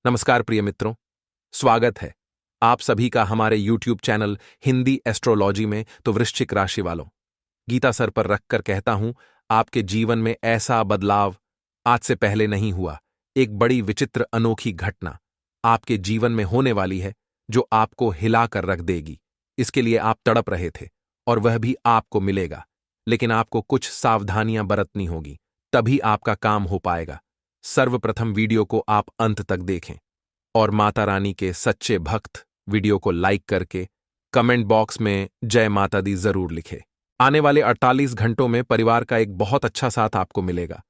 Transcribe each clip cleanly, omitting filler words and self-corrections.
नमस्कार प्रिय मित्रों, स्वागत है आप सभी का हमारे YouTube चैनल हिंदी एस्ट्रोलॉजी में। तो वृश्चिक राशि वालों, गीता सर पर रखकर कहता हूं, आपके जीवन में ऐसा बदलाव आज से पहले नहीं हुआ। एक बड़ी विचित्र अनोखी घटना आपके जीवन में होने वाली है जो आपको हिलाकर रख देगी। इसके लिए आप तड़प रहे थे और वह भी आपको मिलेगा, लेकिन आपको कुछ सावधानियां बरतनी होगी, तभी आपका काम हो पाएगा। सर्वप्रथम वीडियो को आप अंत तक देखें और माता रानी के सच्चे भक्त वीडियो को लाइक करके कमेंट बॉक्स में जय माता दी जरूर लिखें। आने वाले 48 घंटों में परिवार का एक बहुत अच्छा साथ आपको मिलेगा।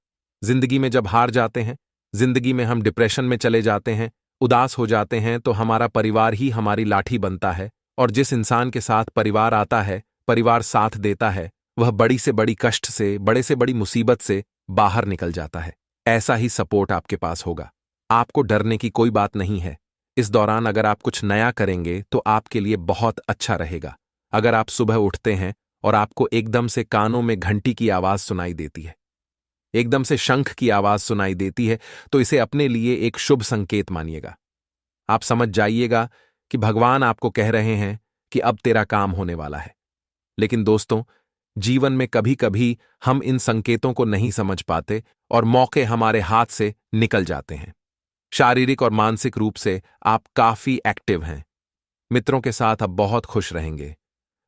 जिंदगी में जब हार जाते हैं, जिंदगी में हम डिप्रेशन में चले जाते हैं, उदास हो जाते हैं, तो हमारा परिवार ही हमारी लाठी बनता है और जिस इंसान के साथ परिवार आता है, परिवार साथ देता है, वह बड़ी से बड़ी कष्ट से, बड़े से बड़ी मुसीबत से बाहर निकल जाता है। ऐसा ही सपोर्ट आपके पास होगा। आपको डरने की कोई बात नहीं है। इस दौरान अगर आप कुछ नया करेंगे तो आपके लिए बहुत अच्छा रहेगा। अगर आप सुबह उठते हैं और आपको एकदम से कानों में घंटी की आवाज सुनाई देती है, एकदम से शंख की आवाज सुनाई देती है, तो इसे अपने लिए एक शुभ संकेत मानिएगा। आप समझ जाइएगा कि भगवान आपको कह रहे हैं कि अब तेरा काम होने वाला है। लेकिन दोस्तों, जीवन में कभी कभी हम इन संकेतों को नहीं समझ पाते और मौके हमारे हाथ से निकल जाते हैं। शारीरिक और मानसिक रूप से आप काफी एक्टिव हैं। मित्रों के साथ अब बहुत खुश रहेंगे।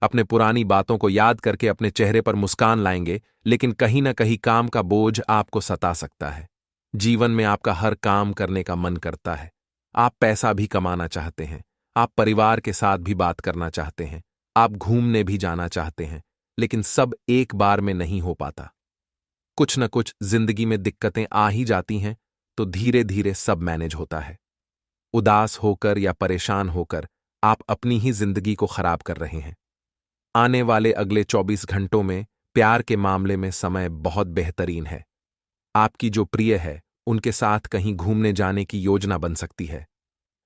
अपने पुरानी बातों को याद करके अपने चेहरे पर मुस्कान लाएंगे, लेकिन कहीं ना कहीं काम का बोझ आपको सता सकता है। जीवन में आपका हर काम करने का मन करता है। आप पैसा भी कमाना चाहते हैं, आप परिवार के साथ भी बात करना चाहते हैं, आप घूमने भी जाना चाहते हैं, लेकिन सब एक बार में नहीं हो पाता। कुछ न कुछ जिंदगी में दिक्कतें आ ही जाती हैं, तो धीरे धीरे सब मैनेज होता है। उदास होकर या परेशान होकर आप अपनी ही जिंदगी को खराब कर रहे हैं। आने वाले अगले 24 घंटों में प्यार के मामले में समय बहुत बेहतरीन है। आपकी जो प्रिय है उनके साथ कहीं घूमने जाने की योजना बन सकती है।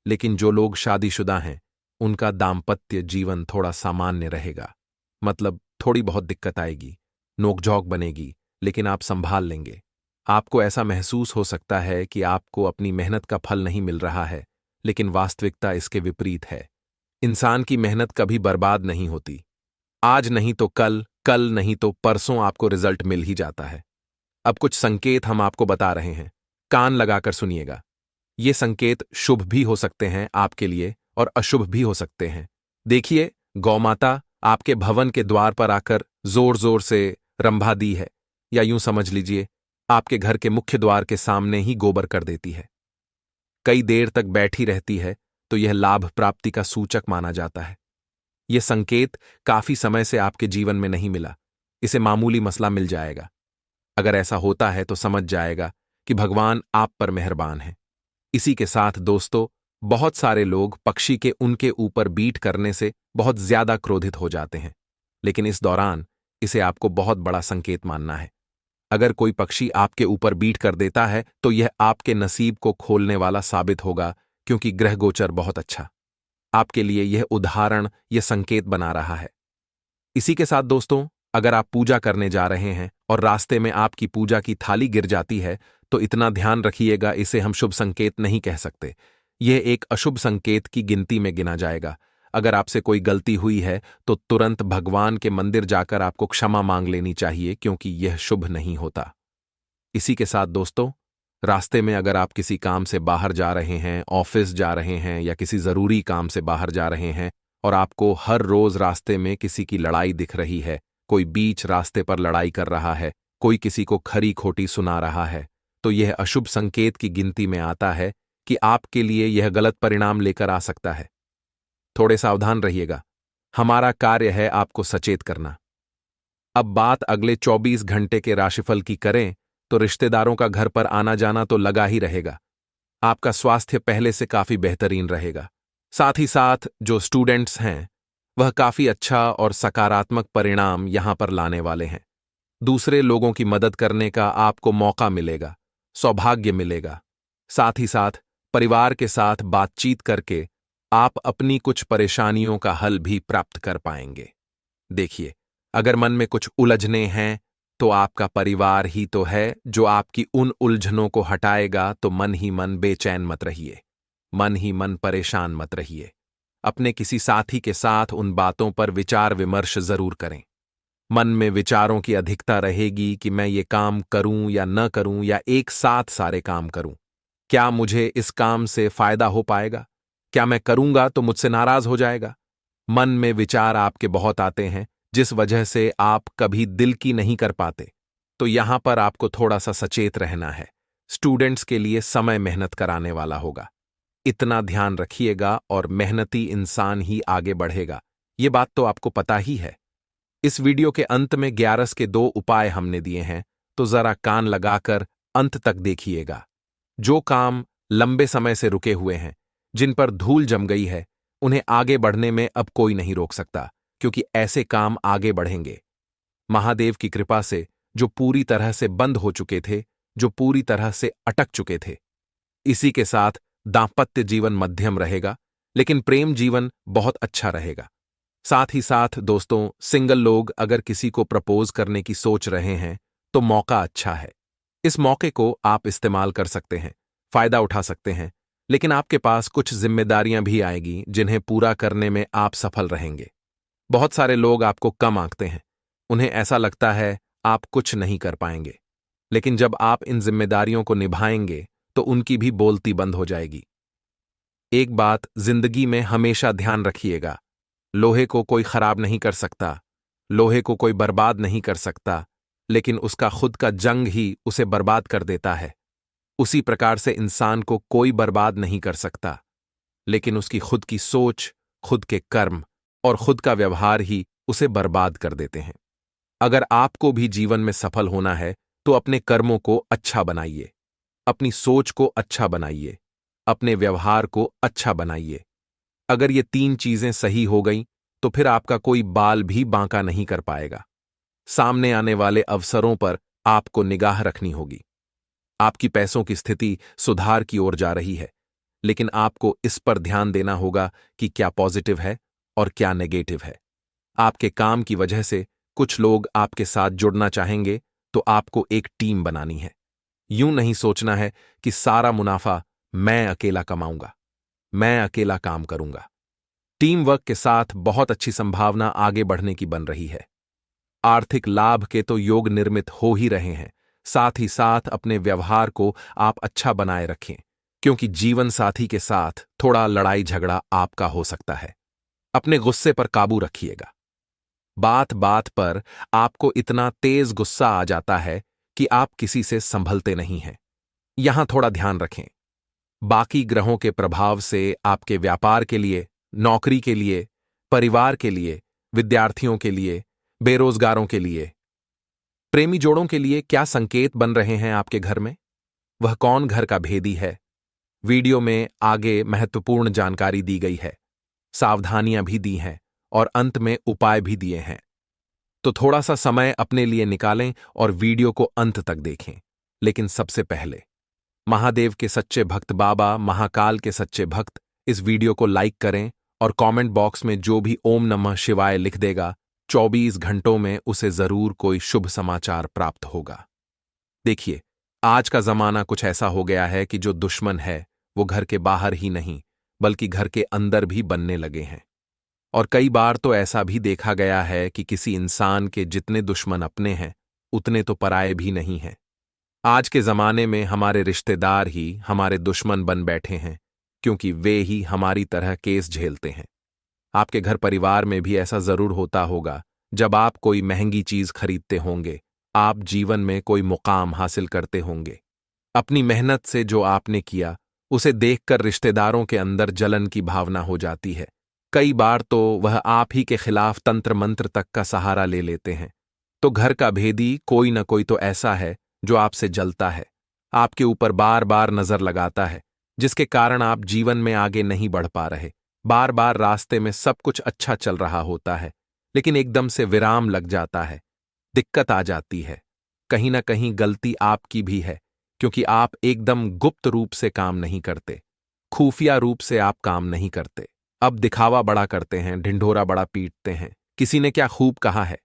लेकिन जो लोग शादीशुदा हैं उनका दाम्पत्य जीवन थोड़ा सामान्य रहेगा। मतलब थोड़ी बहुत दिक्कत आएगी, नोकझोंक बनेगी, लेकिन आप संभाल लेंगे। आपको ऐसा महसूस हो सकता है कि आपको अपनी मेहनत का फल नहीं मिल रहा है, लेकिन वास्तविकता इसके विपरीत है। इंसान की मेहनत कभी बर्बाद नहीं होती। आज नहीं तो कल, कल नहीं तो परसों आपको रिजल्ट मिल ही जाता है। अब कुछ संकेत हम आपको बता रहे हैं, कान लगाकर सुनिएगा। ये संकेत शुभ भी हो सकते हैं आपके लिए और अशुभ भी हो सकते हैं। देखिए, गौमाता आपके भवन के द्वार पर आकर जोर जोर से रंभा दी है, या यूं समझ लीजिए आपके घर के मुख्य द्वार के सामने ही गोबर कर देती है। कई देर तक बैठी रहती है, तो यह लाभ प्राप्ति का सूचक माना जाता है। यह संकेत काफी समय से आपके जीवन में नहीं मिला, इसे मामूली मसला मिल जाएगा। अगर ऐसा होता है तो समझ जाएगा कि भगवान आप पर मेहरबान है। इसी के साथ दोस्तों, बहुत सारे लोग पक्षी के उनके ऊपर बीट करने से बहुत ज्यादा क्रोधित हो जाते हैं, लेकिन इस दौरान इसे आपको बहुत बड़ा संकेत मानना है। अगर कोई पक्षी आपके ऊपर बीट कर देता है तो यह आपके नसीब को खोलने वाला साबित होगा, क्योंकि ग्रह गोचर बहुत अच्छा आपके लिए यह उदाहरण, यह संकेत बना रहा है। इसी के साथ दोस्तों, अगर आप पूजा करने जा रहे हैं और रास्ते में आपकी पूजा की थाली गिर जाती है, तो इतना ध्यान रखिएगा, इसे हम शुभ संकेत नहीं कह सकते। यह एक अशुभ संकेत की गिनती में गिना जाएगा। अगर आपसे कोई गलती हुई है तो तुरंत भगवान के मंदिर जाकर आपको क्षमा मांग लेनी चाहिए, क्योंकि यह शुभ नहीं होता। इसी के साथ दोस्तों, रास्ते में अगर आप किसी काम से बाहर जा रहे हैं, ऑफिस जा रहे हैं या किसी जरूरी काम से बाहर जा रहे हैं और आपको हर रोज रास्ते में किसी की लड़ाई दिख रही है, कोई बीच रास्ते पर लड़ाई कर रहा है, कोई किसी को खरी खोटी सुना रहा है, तो यह अशुभ संकेत की गिनती में आता है कि आपके लिए यह गलत परिणाम लेकर आ सकता है। थोड़े सावधान रहिएगा, हमारा कार्य है आपको सचेत करना। अब बात अगले 24 घंटे के राशिफल की करें तो रिश्तेदारों का घर पर आना जाना तो लगा ही रहेगा। आपका स्वास्थ्य पहले से काफी बेहतरीन रहेगा। साथ ही साथ जो स्टूडेंट्स हैं वह काफी अच्छा और सकारात्मक परिणाम यहां पर लाने वाले हैं। दूसरे लोगों की मदद करने का आपको मौका मिलेगा, सौभाग्य मिलेगा। साथ ही साथ परिवार के साथ बातचीत करके आप अपनी कुछ परेशानियों का हल भी प्राप्त कर पाएंगे। देखिए, अगर मन में कुछ उलझने हैं तो आपका परिवार ही तो है जो आपकी उन उलझनों को हटाएगा, तो मन ही मन बेचैन मत रहिए। मन ही मन परेशान मत रहिए। अपने किसी साथी के साथ उन बातों पर विचार विमर्श जरूर करें। मन में विचारों की अधिकता रहेगी कि मैं ये काम करूं या न करूं या एक साथ सारे काम करूं। क्या मुझे इस काम से फायदा हो पाएगा? क्या मैं करूंगा तो मुझसे नाराज हो जाएगा? मन में विचार आपके बहुत आते हैं, जिस वजह से आप कभी दिल की नहीं कर पाते। तो यहां पर आपको थोड़ा सा सचेत रहना है। स्टूडेंट्स के लिए समय मेहनत कराने वाला होगा। इतना ध्यान रखिएगा और मेहनती इंसान ही आगे बढ़ेगा। ये बात तो आपको पता ही है। इस वीडियो के अंत में 11 के 2 उपाय हमने दिए हैं, तो जरा कान लगाकर अंत तक देखिएगा। जो काम लंबे समय से रुके हुए हैं, जिन पर धूल जम गई है, उन्हें आगे बढ़ने में अब कोई नहीं रोक सकता, क्योंकि ऐसे काम आगे बढ़ेंगे। महादेव की कृपा से जो पूरी तरह से बंद हो चुके थे, जो पूरी तरह से अटक चुके थे। इसी के साथ दाम्पत्य जीवन मध्यम रहेगा, लेकिन प्रेम जीवन बहुत अच्छा रहेगा। साथ ही साथ दोस्तों, सिंगल लोग अगर किसी को प्रपोज करने की सोच रहे हैं, तो मौका अच्छा है। इस मौके को आप इस्तेमाल कर सकते हैं, फायदा उठा सकते हैं, लेकिन आपके पास कुछ जिम्मेदारियां भी आएगी जिन्हें पूरा करने में आप सफल रहेंगे। बहुत सारे लोग आपको कम आंकते हैं, उन्हें ऐसा लगता है आप कुछ नहीं कर पाएंगे। लेकिन जब आप इन जिम्मेदारियों को निभाएंगे, तो उनकी भी बोलती बंद हो जाएगी। एक बात जिंदगी में हमेशा ध्यान रखिएगा, लोहे को कोई खराब नहीं कर सकता, लोहे को कोई बर्बाद नहीं कर सकता, लेकिन उसका खुद का जंग ही उसे बर्बाद कर देता है। उसी प्रकार से इंसान को कोई बर्बाद नहीं कर सकता, लेकिन उसकी खुद की सोच, खुद के कर्म और खुद का व्यवहार ही उसे बर्बाद कर देते हैं। अगर आपको भी जीवन में सफल होना है, तो अपने कर्मों को अच्छा बनाइए, अपनी सोच को अच्छा बनाइए, अपने व्यवहार को अच्छा बनाइए। अगर ये 3 चीजें सही हो गईं, तो फिर आपका कोई बाल भी बांका नहीं कर पाएगा। सामने आने वाले अवसरों पर आपको निगाह रखनी होगी। आपकी पैसों की स्थिति सुधार की ओर जा रही है, लेकिन आपको इस पर ध्यान देना होगा कि क्या पॉजिटिव है और क्या नेगेटिव है। आपके काम की वजह से कुछ लोग आपके साथ जुड़ना चाहेंगे, तो आपको एक टीम बनानी है। यूं नहीं सोचना है कि सारा मुनाफा मैं अकेला कमाऊंगा, मैं अकेला काम करूंगा। टीम वर्क के साथ बहुत अच्छी संभावना आगे बढ़ने की बन रही है। आर्थिक लाभ के तो योग निर्मित हो ही रहे हैं। साथ ही साथ अपने व्यवहार को आप अच्छा बनाए रखें, क्योंकि जीवन साथी के साथ थोड़ा लड़ाई झगड़ा आपका हो सकता है। अपने गुस्से पर काबू रखिएगा। बात बात पर आपको इतना तेज गुस्सा आ जाता है कि आप किसी से संभलते नहीं हैं। यहां थोड़ा ध्यान रखें। बाकी ग्रहों के प्रभाव से आपके व्यापार के लिए, नौकरी के लिए, परिवार के लिए, विद्यार्थियों के लिए, बेरोजगारों के लिए, प्रेमी जोड़ों के लिए क्या संकेत बन रहे हैं आपके घर में? वह कौन घर का भेदी है? वीडियो में आगे महत्वपूर्ण जानकारी दी गई है, सावधानियां भी दी हैं और अंत में उपाय भी दिए हैं। तो थोड़ा सा समय अपने लिए निकालें और वीडियो को अंत तक देखें। लेकिन सबसे पहले महादेव के सच्चे भक्त, बाबा महाकाल के सच्चे भक्त, इस वीडियो को लाइक करें और कमेंट बॉक्स में जो भी ओम नमः शिवाय लिख देगा, 24 घंटों में उसे जरूर कोई शुभ समाचार प्राप्त होगा। देखिए, आज का जमाना कुछ ऐसा हो गया है कि जो दुश्मन है वो घर के बाहर ही नहीं, बल्कि घर के अंदर भी बनने लगे हैं। और कई बार तो ऐसा भी देखा गया है कि किसी इंसान के जितने दुश्मन अपने हैं, उतने तो पराये भी नहीं हैं। आज के जमाने में हमारे रिश्तेदार ही हमारे दुश्मन बन बैठे हैं, क्योंकि वे ही हमारी तरह केस झेलते हैं। आपके घर परिवार में भी ऐसा जरूर होता होगा। जब आप कोई महंगी चीज खरीदते होंगे, आप जीवन में कोई मुकाम हासिल करते होंगे, अपनी मेहनत से जो आपने किया, उसे देखकर रिश्तेदारों के अंदर जलन की भावना हो जाती है। कई बार तो वह आप ही के खिलाफ तंत्र मंत्र तक का सहारा ले लेते हैं। तो घर का भेदी कोई न कोई तो ऐसा है जो आपसे जलता है, आपके ऊपर बार बार नजर लगाता है, जिसके कारण आप जीवन में आगे नहीं बढ़ पा रहे। बार बार रास्ते में सब कुछ अच्छा चल रहा होता है, लेकिन एकदम से विराम लग जाता है, दिक्कत आ जाती है। कहीं ना कहीं गलती आपकी भी है, क्योंकि आप एकदम गुप्त रूप से काम नहीं करते, खुफिया रूप से आप काम नहीं करते। अब दिखावा बड़ा करते हैं, ढिंढोरा बड़ा पीटते हैं। किसी ने क्या खूब कहा है,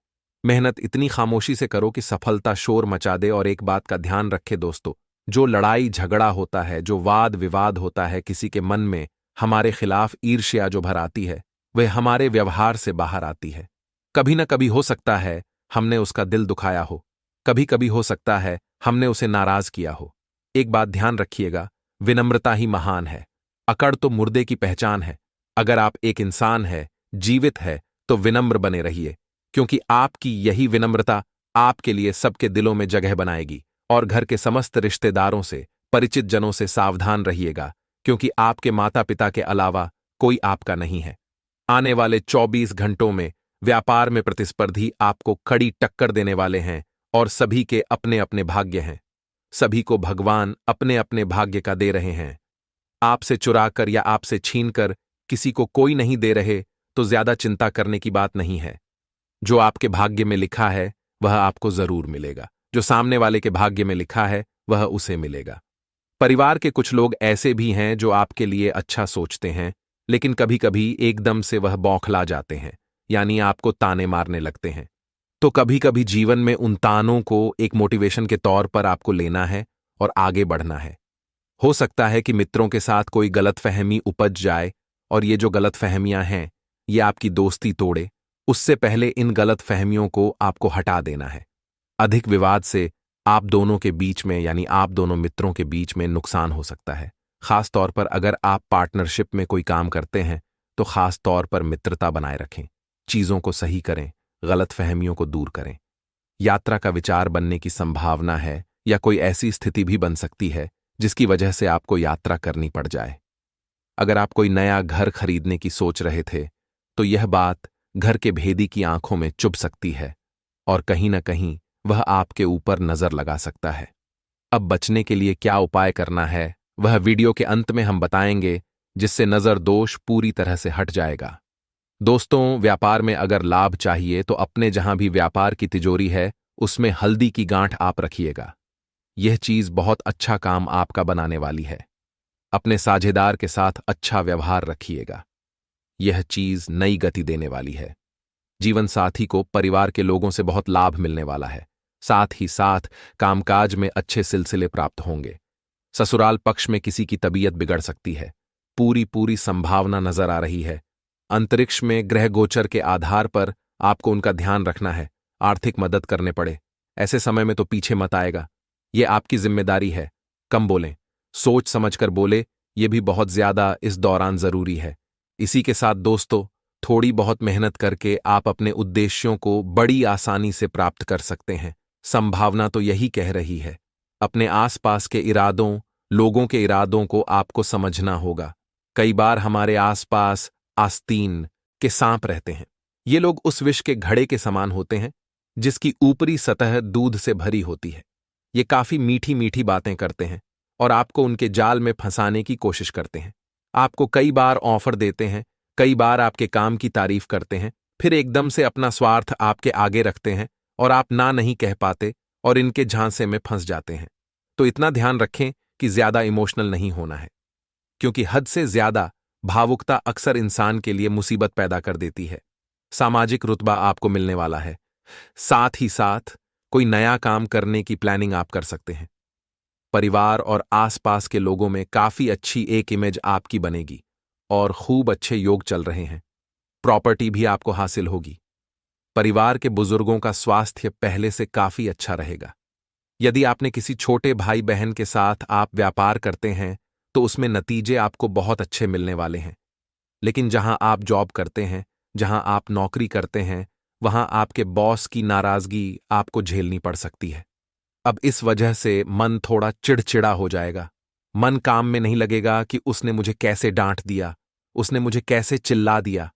मेहनत इतनी खामोशी से करो कि सफलता शोर मचा दे। और एक बात का ध्यान रखे दोस्तों, जो लड़ाई झगड़ा होता है, जो वाद विवाद होता है किसी के मन में, हमारे खिलाफ ईर्ष्या जो भर आती है, वह हमारे व्यवहार से बाहर आती है। कभी न कभी हो सकता है हमने उसका दिल दुखाया हो, कभी कभी हो सकता है हमने उसे नाराज किया हो। एक बात ध्यान रखिएगा, विनम्रता ही महान है। अकड़ तो मुर्दे की पहचान है। अगर आप एक इंसान है, जीवित है, तो विनम्र बने रहिए, क्योंकि आपकी यही विनम्रता आपके लिए सबके दिलों में जगह बनाएगी। और घर के समस्त रिश्तेदारों से, परिचित जनों से सावधान रहिएगा, क्योंकि आपके माता पिता के अलावा कोई आपका नहीं है। आने वाले 24 घंटों में व्यापार में प्रतिस्पर्धी आपको कड़ी टक्कर देने वाले हैं और सभी के अपने अपने भाग्य हैं। सभी को भगवान अपने अपने भाग्य का दे रहे हैं। आपसे चुराकर या आपसे छीनकर किसी को कोई नहीं दे रहे तो ज्यादा चिंता करने की बात नहीं है। जो आपके भाग्य में लिखा है वह आपको जरूर मिलेगा, जो सामने वाले के भाग्य में लिखा है वह उसे मिलेगा। परिवार के कुछ लोग ऐसे भी हैं जो आपके लिए अच्छा सोचते हैं, लेकिन कभी कभी एकदम से वह बौखला जाते हैं, यानी आपको ताने मारने लगते हैं। तो कभी कभी जीवन में उन तानों को एक मोटिवेशन के तौर पर आपको लेना है और आगे बढ़ना है। हो सकता है कि मित्रों के साथ कोई गलतफहमी उपज जाए और ये जो गलतफहमियां हैं ये आपकी दोस्ती तोड़े। उससे पहले इन गलतफहमियों को आपको हटा देना है। अधिक विवाद से आप दोनों के बीच में, यानी आप दोनों मित्रों के बीच में नुकसान हो सकता है। खास तौर पर अगर आप पार्टनरशिप में कोई काम करते हैं तो खास तौर पर मित्रता बनाए रखें। चीजों को सही करें, गलतफहमियों को दूर करें। यात्रा का विचार बनने की संभावना है या कोई ऐसी स्थिति भी बन सकती है जिसकी वजह से आपको यात्रा करनी पड़ जाए। अगर आप कोई नया घर खरीदने की सोच रहे थे तो यह बात घर के भेदी की आंखों में चुभ सकती है और कहीं न कहीं वह आपके ऊपर नजर लगा सकता है। अब बचने के लिए क्या उपाय करना है वह वीडियो के अंत में हम बताएंगे, जिससे नजर दोष पूरी तरह से हट जाएगा। दोस्तों, व्यापार में अगर लाभ चाहिए तो अपने जहां भी व्यापार की तिजोरी है उसमें हल्दी की गांठ आप रखिएगा। यह चीज बहुत अच्छा काम आपका बनाने वाली है। अपने साझेदार के साथ अच्छा व्यवहार रखिएगा। यह चीज नई गति देने वाली है। जीवन साथी को परिवार के लोगों से बहुत लाभ मिलने वाला है। साथ ही साथ कामकाज में अच्छे सिलसिले प्राप्त होंगे। ससुराल पक्ष में किसी की तबीयत बिगड़ सकती है। पूरी संभावना नजर आ रही है। अंतरिक्ष में ग्रह गोचर के आधार पर आपको उनका ध्यान रखना है। आर्थिक मदद करने पड़े ऐसे समय में तो पीछे मत आएगा। यह आपकी जिम्मेदारी है। कम बोलें, सोच समझकर बोले, यह भी बहुत ज्यादा इस दौरान जरूरी है। इसी के साथ दोस्तों, थोड़ी बहुत मेहनत करके आप अपने उद्देश्यों को बड़ी आसानी से प्राप्त कर सकते हैं। संभावना तो यही कह रही है। अपने आसपास के इरादों, लोगों के इरादों को आपको समझना होगा। कई बार हमारे आसपास आस्तीन के सांप रहते हैं। ये लोग उस विष के घड़े के समान होते हैं जिसकी ऊपरी सतह दूध से भरी होती है। ये काफी मीठी मीठी बातें करते हैं और आपको उनके जाल में फंसाने की कोशिश करते हैं। आपको कई बार ऑफर देते हैं, कई बार आपके काम की तारीफ करते हैं, फिर एकदम से अपना स्वार्थ आपके आगे रखते हैं और आप ना नहीं कह पाते और इनके झांसे में फंस जाते हैं। तो इतना ध्यान रखें कि ज्यादा इमोशनल नहीं होना है, क्योंकि हद से ज्यादा भावुकता अक्सर इंसान के लिए मुसीबत पैदा कर देती है। सामाजिक रुतबा आपको मिलने वाला है। साथ ही साथ कोई नया काम करने की प्लानिंग आप कर सकते हैं। परिवार और आसपास के लोगों में काफी अच्छी एक इमेज आपकी बनेगी और खूब अच्छे योग चल रहे हैं। प्रॉपर्टी भी आपको हासिल होगी। परिवार के बुजुर्गों का स्वास्थ्य पहले से काफी अच्छा रहेगा। यदि आपने किसी छोटे भाई बहन के साथ आप व्यापार करते हैं तो उसमें नतीजे आपको बहुत अच्छे मिलने वाले हैं। लेकिन जहां आप जॉब करते हैं, जहां आप नौकरी करते हैं, वहां आपके बॉस की नाराजगी आपको झेलनी पड़ सकती है। अब इस वजह से मन थोड़ा चिड़चिड़ा हो जाएगा। मन काम में नहीं लगेगा कि उसने मुझे कैसे डांट दिया, उसने मुझे कैसे चिल्ला दिया।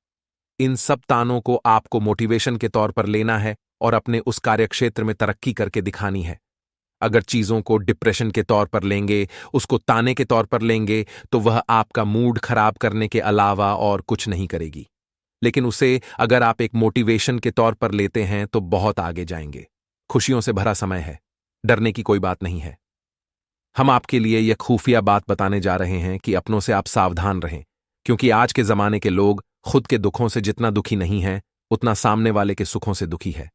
इन सब तानों को आपको मोटिवेशन के तौर पर लेना है और अपने उस कार्यक्षेत्र में तरक्की करके दिखानी है। अगर चीजों को डिप्रेशन के तौर पर लेंगे, उसको ताने के तौर पर लेंगे, तो वह आपका मूड खराब करने के अलावा और कुछ नहीं करेगी। लेकिन उसे अगर आप एक मोटिवेशन के तौर पर लेते हैं तो बहुत आगे जाएंगे। खुशियों से भरा समय है, डरने की कोई बात नहीं है। हम आपके लिए यह खुफिया बात बताने जा रहे हैं कि अपनों से आप सावधान रहें, क्योंकि आज के जमाने के लोग खुद के दुखों से जितना दुखी नहीं है उतना सामने वाले के सुखों से दुखी है।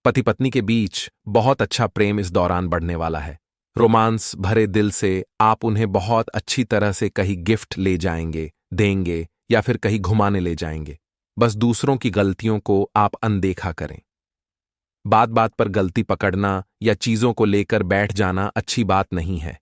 पति पत्नी के बीच बहुत अच्छा प्रेम इस दौरान बढ़ने वाला है। रोमांस भरे दिल से आप उन्हें बहुत अच्छी तरह से कहीं गिफ्ट ले जाएंगे, देंगे या फिर कहीं घुमाने ले जाएंगे। बस दूसरों की गलतियों को आप अनदेखा करें। बात बात पर गलती पकड़ना या चीजों को लेकर बैठ जाना अच्छी बात नहीं है।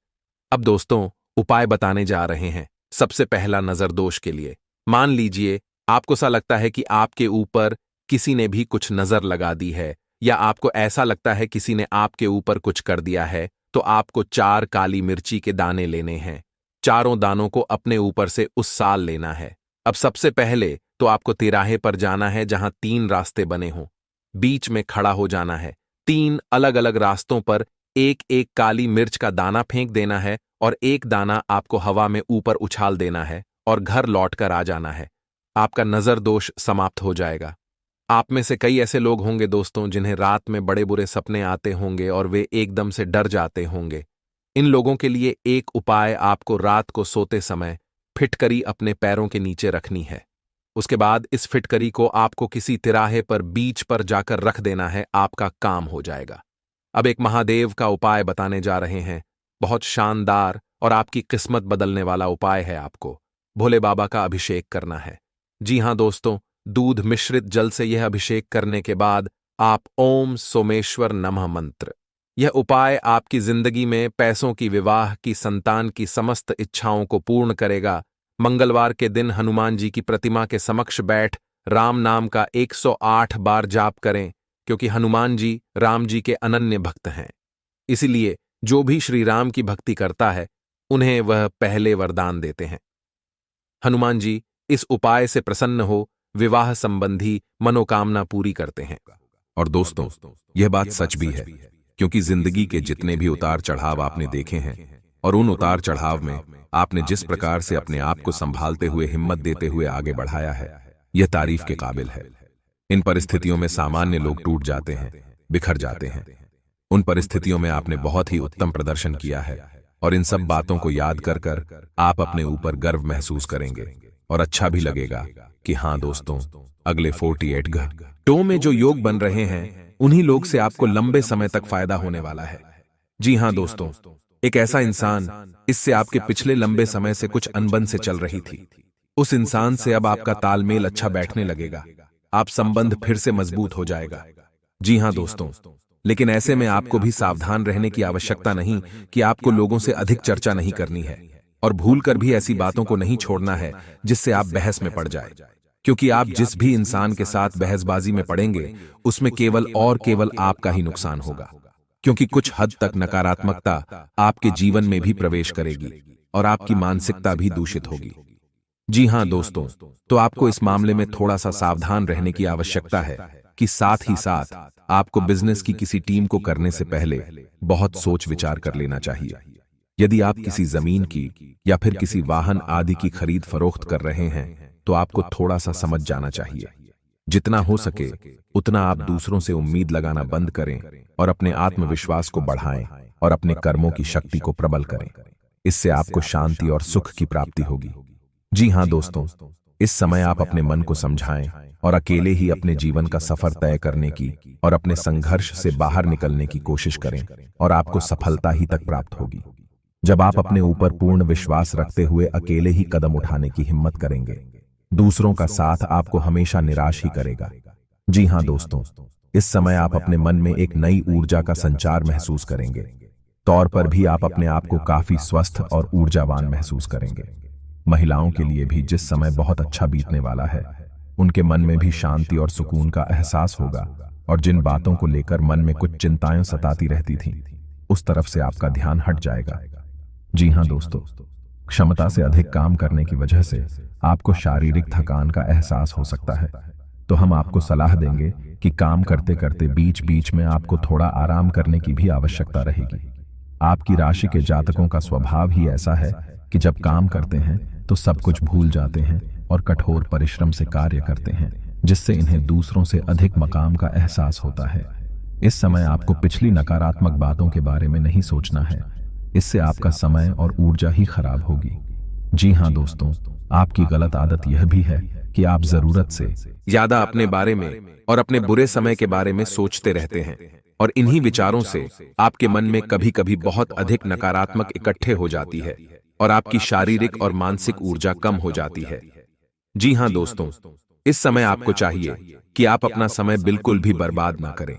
अब दोस्तों, उपाय बताने जा रहे हैं। सबसे पहला, नजर दोष के लिए। मान लीजिए आपको सा लगता है कि आपके ऊपर किसी ने भी कुछ नजर लगा दी है, या आपको ऐसा लगता है किसी ने आपके ऊपर कुछ कर दिया है, तो आपको 4 काली मिर्ची के दाने लेने हैं। चारों दानों को अपने ऊपर से उस साल लेना है। अब सबसे पहले तो आपको तिराहे पर जाना है जहां 3 रास्ते बने हों। बीच में खड़ा हो जाना है। 3 अलग अलग रास्तों पर एक एक काली मिर्च का दाना फेंक देना है और एक दाना आपको हवा में ऊपर उछाल देना है और घर लौटकर आ जाना है। आपका नजर दोष समाप्त हो जाएगा। आप में से कई ऐसे लोग होंगे दोस्तों जिन्हें रात में बड़े बुरे सपने आते होंगे और वे एकदम से डर जाते होंगे। इन लोगों के लिए एक उपाय आपको रात को सोते समय फिटकरी अपने पैरों के नीचे रखनी है। उसके बाद इस फिटकरी को आपको किसी तिराहे पर बीच पर जाकर रख देना है। आपका काम हो जाएगा। अब एक महादेव का उपाय बताने जा रहे हैं। बहुत शानदार और आपकी किस्मत बदलने वाला उपाय है। आपको भोले बाबा का अभिषेक करना है। जी हां दोस्तों, दूध मिश्रित जल से यह अभिषेक करने के बाद आप ओम सोमेश्वर नमः मंत्र। यह उपाय आपकी जिंदगी में पैसों की, विवाह की, संतान की समस्त इच्छाओं को पूर्ण करेगा। मंगलवार के दिन हनुमान जी की प्रतिमा के समक्ष बैठ राम नाम का 108 बार जाप करें, क्योंकि हनुमान जी राम जी के अनन्य भक्त हैं। इसलिए जो भी श्री राम की भक्ति करता है उन्हें वह पहले वरदान देते हैं। हनुमान जी इस उपाय से प्रसन्न हो विवाह संबंधी मनोकामना पूरी करते हैं। और दोस्तों, यह बात सच भी है, क्योंकि जिंदगी के जितने भी उतार चढ़ाव आपने देखे हैं और उन उतार चढ़ाव में आपने जिस प्रकार से अपने आप को संभालते हुए, हिम्मत देते हुए आगे बढ़ाया है, यह तारीफ के काबिल है। इन परिस्थितियों में सामान्य लोग टूट जाते हैं, बिखर जाते हैं। उन परिस्थितियों में आपने बहुत ही उत्तम प्रदर्शन किया है और इन सब बातों को याद कर कर आप अपने ऊपर गर्व महसूस करेंगे और अच्छा भी लगेगा कि हाँ दोस्तों, अगले 48 घंटों में जो योग बन रहे हैं उन्हीं लोग से आपको लंबे समय तक फायदा होने वाला है। जी हाँ दोस्तों, एक ऐसा इंसान इससे आपके पिछले लंबे समय से कुछ अनबन से चल रही थी, उस इंसान से अब आपका तालमेल अच्छा बैठने लगेगा। आप संबंध फिर से मजबूत हो जाएगा। जी हाँ दोस्तों, लेकिन ऐसे में आपको भी सावधान रहने की आवश्यकता नहीं कि आपको लोगों से अधिक चर्चा नहीं करनी है और भूलकर भी ऐसी बातों को नहीं छोड़ना है जिससे आप बहस में पड़ जाए, क्योंकि आप जिस भी इंसान के साथ बहसबाजी में पड़ेंगे उसमें केवल और केवल आपका ही नुकसान होगा, क्योंकि कुछ हद तक नकारात्मकता आपके जीवन में भी प्रवेश करेगी और आपकी मानसिकता भी दूषित होगी। जी हाँ दोस्तों, तो आपको इस मामले में थोड़ा सा सावधान रहने की आवश्यकता है कि साथ ही साथ आपको बिजनेस की किसी टीम को करने से पहले बहुत सोच विचार कर लेना चाहिए। यदि आप किसी जमीन की या फिर किसी वाहन आदि की खरीद फरोख्त कर रहे हैं तो आपको थोड़ा सा समझ जाना चाहिए। जितना हो सके उतना आप दूसरों से उम्मीद लगाना बंद करें और अपने आत्मविश्वास को बढ़ाएं और अपने कर्मों की शक्ति को प्रबल करें। इससे आपको शांति और सुख की प्राप्ति होगी। जी हाँ दोस्तों, इस समय आप अपने मन को समझाएं और अकेले ही अपने जीवन का सफर तय करने की और अपने संघर्ष से बाहर निकलने की कोशिश करें और आपको सफलता ही तक प्राप्त होगी। जब आप अपने ऊपर पूर्ण विश्वास रखते हुए अकेले ही कदम उठाने की हिम्मत करेंगे, दूसरों का साथ आपको हमेशा निराश ही करेगा। जी हाँ दोस्तों, इस समय आप अपने मन में एक नई ऊर्जा का संचार महसूस करेंगे। तौर पर भी आप अपने आप को काफी स्वस्थ और ऊर्जावान महसूस करेंगे। महिलाओं के लिए भी जिस समय बहुत अच्छा बीतने वाला है, उनके मन में भी शांति और सुकून का एहसास होगा और जिन बातों को लेकर मन में कुछ चिंताएं सताती रहती थीं, उस तरफ से आपका ध्यान हट जाएगा। जी हाँ दोस्तों, क्षमता से अधिक काम करने की वजह से आपको शारीरिक थकान का एहसास हो सकता है, तो हम आपको सलाह देंगे कि काम करते करते बीच बीच में आपको थोड़ा आराम करने की भी आवश्यकता रहेगी। आपकी राशि के जातकों का स्वभाव ही ऐसा है कि जब काम करते हैं तो सब कुछ भूल जाते हैं और कठोर परिश्रम से कार्य करते हैं, जिससे इन्हें दूसरों से अधिक मकाम का एहसास होता है। इस समय आपको पिछली नकारात्मक बातों के बारे में नहीं सोचना है, इससे आपका समय और ऊर्जा ही खराब होगी। जी हाँ दोस्तों, आपकी गलत आदत यह भी है कि आप जरूरत से ज्यादा अपने बारे में और अपने बुरे समय के बारे में सोचते रहते हैं और इन्हीं विचारों से आपके मन में कभी कभी बहुत अधिक नकारात्मक इकट्ठे हो जाती है और आपकी शारीरिक और मानसिक ऊर्जा कम हो जाती है। जी हां दोस्तों, इस समय आपको चाहिए कि आप अपना समय बिल्कुल भी बर्बाद ना करें।